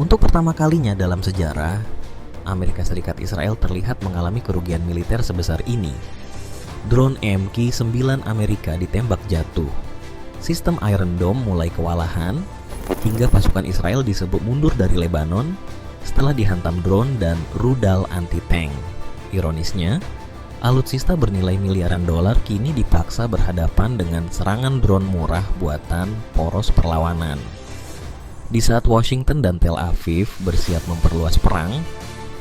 Untuk pertama kalinya dalam sejarah, Amerika Serikat Israel terlihat mengalami kerugian militer sebesar ini. Drone MQ-9 Amerika ditembak jatuh. Sistem Iron Dome mulai kewalahan, hingga pasukan Israel disebut mundur dari Lebanon setelah dihantam drone dan rudal anti-tank. Ironisnya, alutsista bernilai miliaran dolar kini dipaksa berhadapan dengan serangan drone murah buatan poros perlawanan. Di saat Washington dan Tel Aviv bersiap memperluas perang,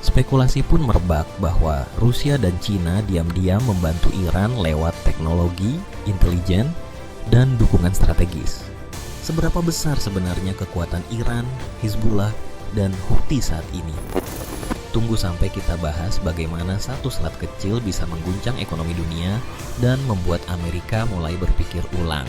spekulasi pun merebak bahwa Rusia dan Cina diam-diam membantu Iran lewat teknologi, intelijen, dan dukungan strategis. Seberapa besar sebenarnya kekuatan Iran, Hizbullah, dan Houthi saat ini? Tunggu sampai kita bahas bagaimana satu selat kecil bisa mengguncang ekonomi dunia dan membuat Amerika mulai berpikir ulang.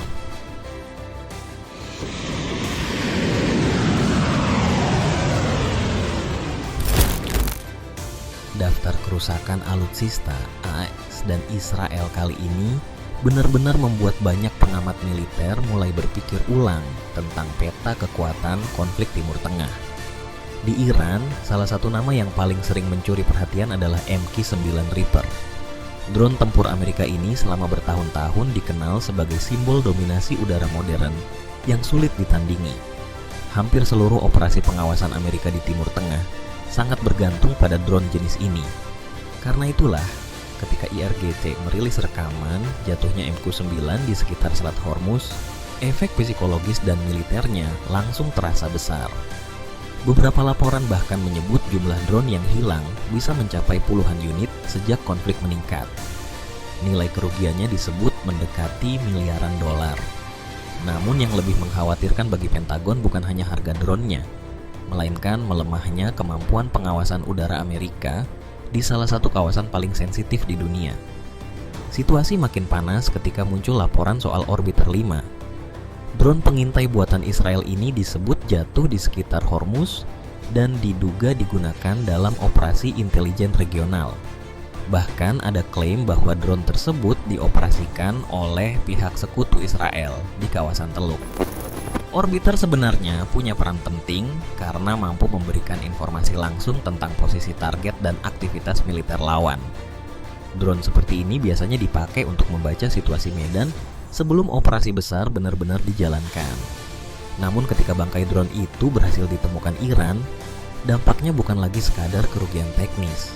Daftar kerusakan alutsista AS dan Israel kali ini benar-benar membuat banyak pengamat militer mulai berpikir ulang tentang peta kekuatan konflik Timur Tengah. Di Iran, salah satu nama yang paling sering mencuri perhatian adalah MQ-9 Reaper. Drone tempur Amerika ini selama bertahun-tahun dikenal sebagai simbol dominasi udara modern yang sulit ditandingi. Hampir seluruh operasi pengawasan Amerika di Timur Tengah sangat bergantung pada drone jenis ini. Karena itulah, ketika IRGC merilis rekaman jatuhnya MQ-9 di sekitar Selat Hormuz, efek psikologis dan militernya langsung terasa besar. Beberapa laporan bahkan menyebut jumlah drone yang hilang bisa mencapai puluhan unit sejak konflik meningkat. Nilai kerugiannya disebut mendekati miliaran dolar. Namun yang lebih mengkhawatirkan bagi Pentagon bukan hanya harga drone-nya, melainkan melemahnya kemampuan pengawasan udara Amerika di salah satu kawasan paling sensitif di dunia. Situasi makin panas ketika muncul laporan soal Orbiter 5. Drone pengintai buatan Israel ini disebut jatuh di sekitar Hormuz dan diduga digunakan dalam operasi intelijen regional. Bahkan ada klaim bahwa drone tersebut dioperasikan oleh pihak sekutu Israel di kawasan Teluk. Orbiter sebenarnya punya peran penting karena mampu memberikan informasi langsung tentang posisi target dan aktivitas militer lawan. Drone seperti ini biasanya dipakai untuk membaca situasi medan sebelum operasi besar benar-benar dijalankan. Namun ketika bangkai drone itu berhasil ditemukan Iran, dampaknya bukan lagi sekadar kerugian teknis.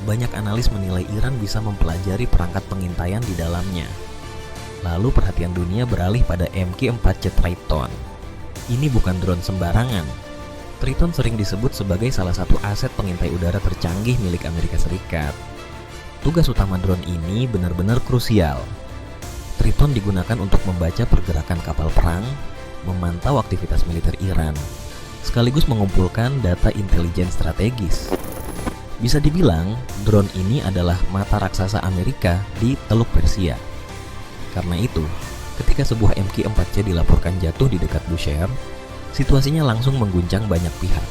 Banyak analis menilai Iran bisa mempelajari perangkat pengintaian di dalamnya. Lalu perhatian dunia beralih pada MQ-4C Triton. Ini bukan drone sembarangan. Triton sering disebut sebagai salah satu aset pengintai udara tercanggih milik Amerika Serikat. Tugas utama drone ini benar-benar krusial. Triton digunakan untuk membaca pergerakan kapal perang, memantau aktivitas militer Iran, sekaligus mengumpulkan data intelijen strategis. Bisa dibilang, drone ini adalah mata raksasa Amerika di Teluk Persia. Karena itu, ketika sebuah MQ-4C dilaporkan jatuh di dekat Bushehr, situasinya langsung mengguncang banyak pihak.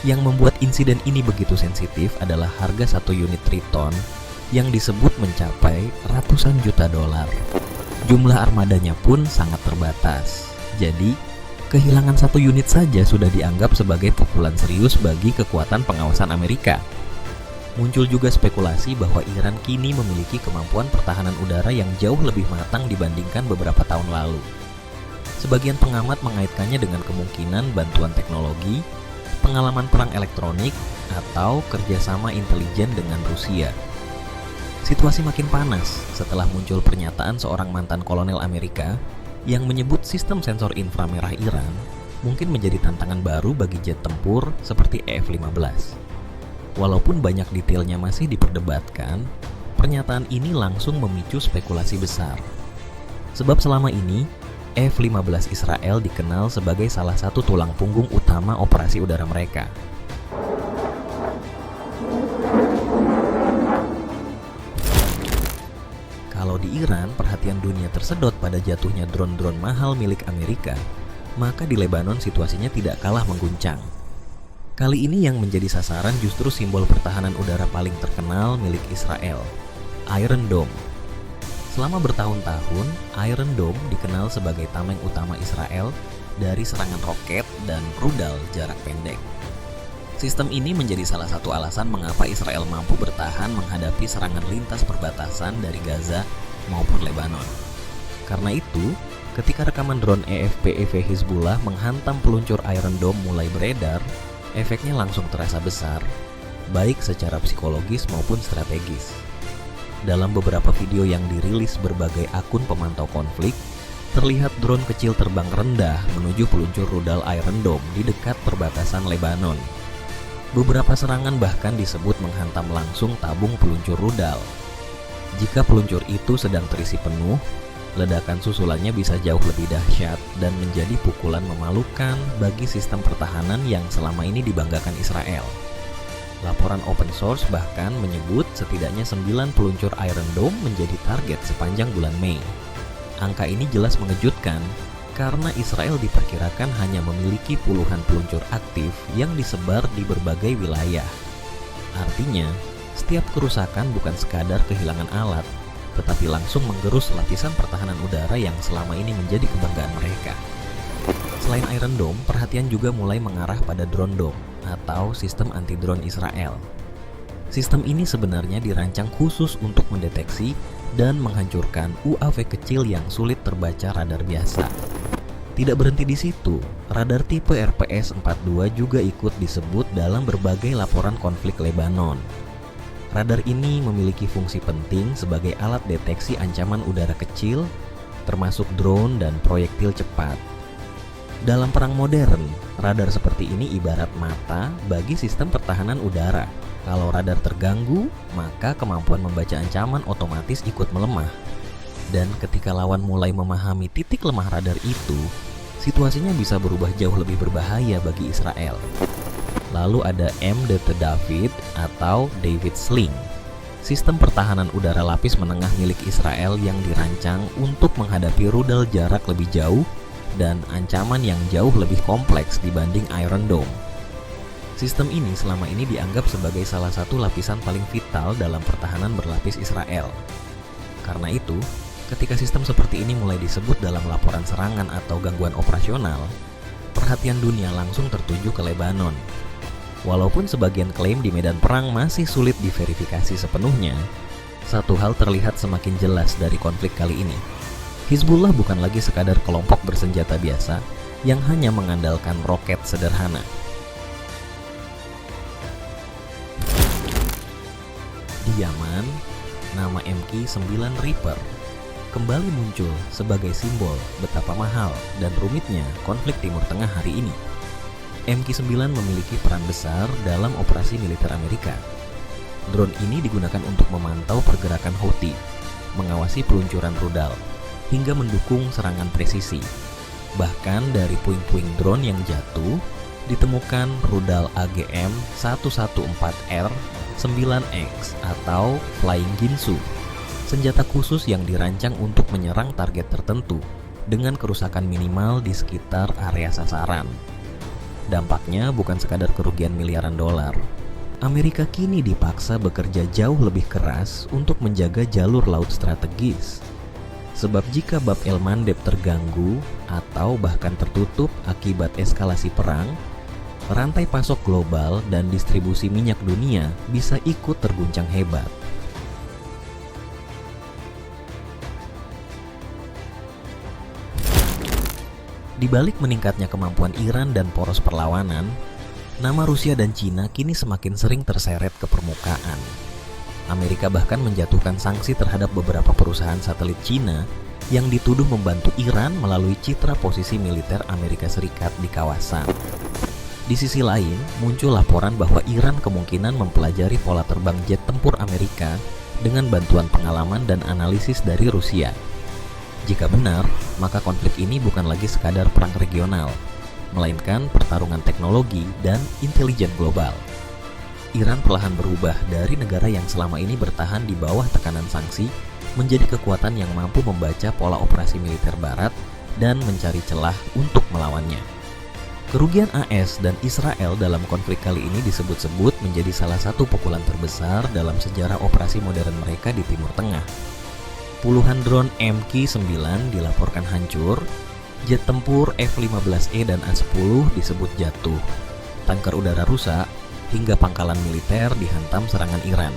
Yang membuat insiden ini begitu sensitif adalah harga satu unit Triton yang disebut mencapai ratusan juta dolar. Jumlah armadanya pun sangat terbatas. Jadi, kehilangan satu unit saja sudah dianggap sebagai pukulan serius bagi kekuatan pengawasan Amerika. Muncul juga spekulasi bahwa Iran kini memiliki kemampuan pertahanan udara yang jauh lebih matang dibandingkan beberapa tahun lalu. Sebagian pengamat mengaitkannya dengan kemungkinan bantuan teknologi, pengalaman perang elektronik, atau kerjasama intelijen dengan Rusia. Situasi makin panas setelah muncul pernyataan seorang mantan kolonel Amerika yang menyebut sistem sensor inframerah Iran mungkin menjadi tantangan baru bagi jet tempur seperti F-15. Walaupun banyak detailnya masih diperdebatkan, pernyataan ini langsung memicu spekulasi besar. Sebab selama ini, F-15 Israel dikenal sebagai salah satu tulang punggung utama operasi udara mereka. Kalau di Iran, perhatian dunia tersedot pada jatuhnya drone-drone mahal milik Amerika, maka di Lebanon situasinya tidak kalah mengguncang. Kali ini yang menjadi sasaran justru simbol pertahanan udara paling terkenal milik Israel, Iron Dome. Selama bertahun-tahun, Iron Dome dikenal sebagai tameng utama Israel dari serangan roket dan rudal jarak pendek. Sistem ini menjadi salah satu alasan mengapa Israel mampu bertahan menghadapi serangan lintas perbatasan dari Gaza maupun Lebanon. Karena itu, ketika rekaman drone EFPEV Hizbullah menghantam peluncur Iron Dome mulai beredar, efeknya langsung terasa besar, baik secara psikologis maupun strategis. Dalam beberapa video yang dirilis berbagai akun pemantau konflik, terlihat drone kecil terbang rendah menuju peluncur rudal Iron Dome di dekat perbatasan Lebanon. Beberapa serangan bahkan disebut menghantam langsung tabung peluncur rudal. Jika peluncur itu sedang terisi penuh, ledakan susulannya bisa jauh lebih dahsyat dan menjadi pukulan memalukan bagi sistem pertahanan yang selama ini dibanggakan Israel. Laporan open source bahkan menyebut setidaknya 9 peluncur Iron Dome menjadi target sepanjang bulan Mei. Angka ini jelas mengejutkan karena Israel diperkirakan hanya memiliki puluhan peluncur aktif yang disebar di berbagai wilayah. Artinya, setiap kerusakan bukan sekadar kehilangan alat, tetapi langsung menggerus lapisan pertahanan udara yang selama ini menjadi kebanggaan mereka. Selain Iron Dome, perhatian juga mulai mengarah pada Drone Dome atau sistem anti-drone Israel. Sistem ini sebenarnya dirancang khusus untuk mendeteksi dan menghancurkan UAV kecil yang sulit terbaca radar biasa. Tidak berhenti di situ, radar tipe RPS-42 juga ikut disebut dalam berbagai laporan konflik Lebanon. Radar ini memiliki fungsi penting sebagai alat deteksi ancaman udara kecil, termasuk drone dan proyektil cepat. Dalam perang modern, radar seperti ini ibarat mata bagi sistem pertahanan udara. Kalau radar terganggu, maka kemampuan membaca ancaman otomatis ikut melemah. Dan ketika lawan mulai memahami titik lemah radar itu, situasinya bisa berubah jauh lebih berbahaya bagi Israel. Lalu ada MDT David atau David Sling, sistem pertahanan udara lapis menengah milik Israel yang dirancang untuk menghadapi rudal jarak lebih jauh dan ancaman yang jauh lebih kompleks dibanding Iron Dome. Sistem ini selama ini dianggap sebagai salah satu lapisan paling vital dalam pertahanan berlapis Israel. Karena itu, ketika sistem seperti ini mulai disebut dalam laporan serangan atau gangguan operasional, perhatian dunia langsung tertuju ke Lebanon. Walaupun sebagian klaim di medan perang masih sulit diverifikasi sepenuhnya, satu hal terlihat semakin jelas dari konflik kali ini. Hizbullah bukan lagi sekadar kelompok bersenjata biasa yang hanya mengandalkan roket sederhana. Di Yaman, nama MQ-9 Reaper kembali muncul sebagai simbol betapa mahal dan rumitnya konflik Timur Tengah hari ini. MQ-9 memiliki peran besar dalam operasi militer Amerika. Drone ini digunakan untuk memantau pergerakan Houthi, mengawasi peluncuran rudal, hingga mendukung serangan presisi. Bahkan dari puing-puing drone yang jatuh, ditemukan rudal AGM-114R 9X atau Flying Ginsu, senjata khusus yang dirancang untuk menyerang target tertentu dengan kerusakan minimal di sekitar area sasaran. Dampaknya bukan sekadar kerugian miliaran dolar. Amerika kini dipaksa bekerja jauh lebih keras untuk menjaga jalur laut strategis. Sebab jika Bab El Mandeb terganggu atau bahkan tertutup akibat eskalasi perang, rantai pasok global dan distribusi minyak dunia bisa ikut terguncang hebat. Di balik meningkatnya kemampuan Iran dan poros perlawanan, nama Rusia dan Cina kini semakin sering terseret ke permukaan. Amerika bahkan menjatuhkan sanksi terhadap beberapa perusahaan satelit Cina yang dituduh membantu Iran melalui citra posisi militer Amerika Serikat di kawasan. Di sisi lain, muncul laporan bahwa Iran kemungkinan mempelajari pola terbang jet tempur Amerika dengan bantuan pengalaman dan analisis dari Rusia. Jika benar, maka konflik ini bukan lagi sekadar perang regional, melainkan pertarungan teknologi dan intelijen global. Iran perlahan berubah dari negara yang selama ini bertahan di bawah tekanan sanksi menjadi kekuatan yang mampu membaca pola operasi militer Barat dan mencari celah untuk melawannya. Kerugian AS dan Israel dalam konflik kali ini disebut-sebut menjadi salah satu pukulan terbesar dalam sejarah operasi modern mereka di Timur Tengah. Puluhan drone MQ-9 dilaporkan hancur, jet tempur F-15E dan A-10 disebut jatuh, tanker udara rusak, hingga pangkalan militer dihantam serangan Iran.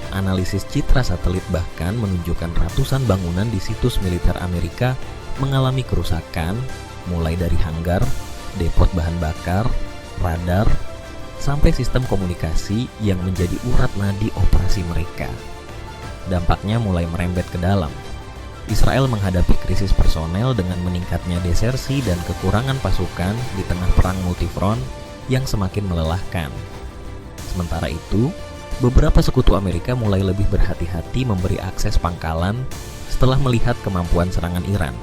Analisis citra satelit bahkan menunjukkan ratusan bangunan di situs militer Amerika mengalami kerusakan, mulai dari hanggar, depot bahan bakar, radar, sampai sistem komunikasi yang menjadi urat nadi operasi mereka. Dampaknya mulai merembet ke dalam. Israel menghadapi krisis personel dengan meningkatnya desersi dan kekurangan pasukan di tengah perang multifront yang semakin melelahkan. Sementara itu, beberapa sekutu Amerika mulai lebih berhati-hati memberi akses pangkalan setelah melihat kemampuan serangan Iran.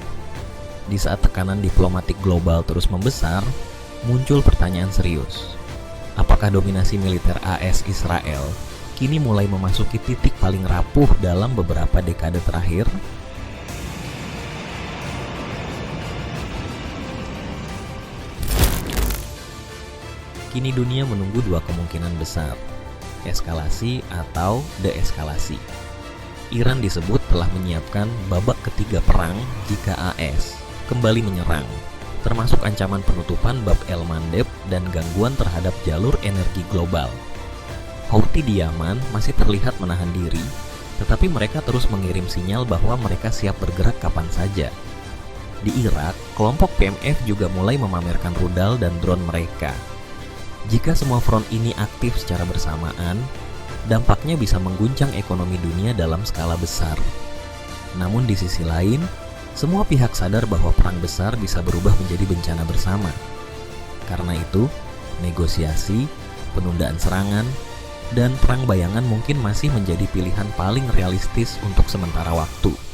Di saat tekanan diplomatik global terus membesar, muncul pertanyaan serius. Apakah dominasi militer AS Israel kini mulai memasuki titik paling rapuh dalam beberapa dekade terakhir? Kini dunia menunggu dua kemungkinan besar, eskalasi atau deeskalasi. Iran disebut telah menyiapkan babak ketiga perang jika AS kembali menyerang, termasuk ancaman penutupan Bab el-Mandeb dan gangguan terhadap jalur energi global. Houthi di Yaman masih terlihat menahan diri, tetapi mereka terus mengirim sinyal bahwa mereka siap bergerak kapan saja. Di Irak, kelompok PMF juga mulai memamerkan rudal dan drone mereka. Jika semua front ini aktif secara bersamaan, dampaknya bisa mengguncang ekonomi dunia dalam skala besar. Namun di sisi lain, semua pihak sadar bahwa perang besar bisa berubah menjadi bencana bersama. Karena itu, negosiasi, penundaan serangan, dan perang bayangan mungkin masih menjadi pilihan paling realistis untuk sementara waktu.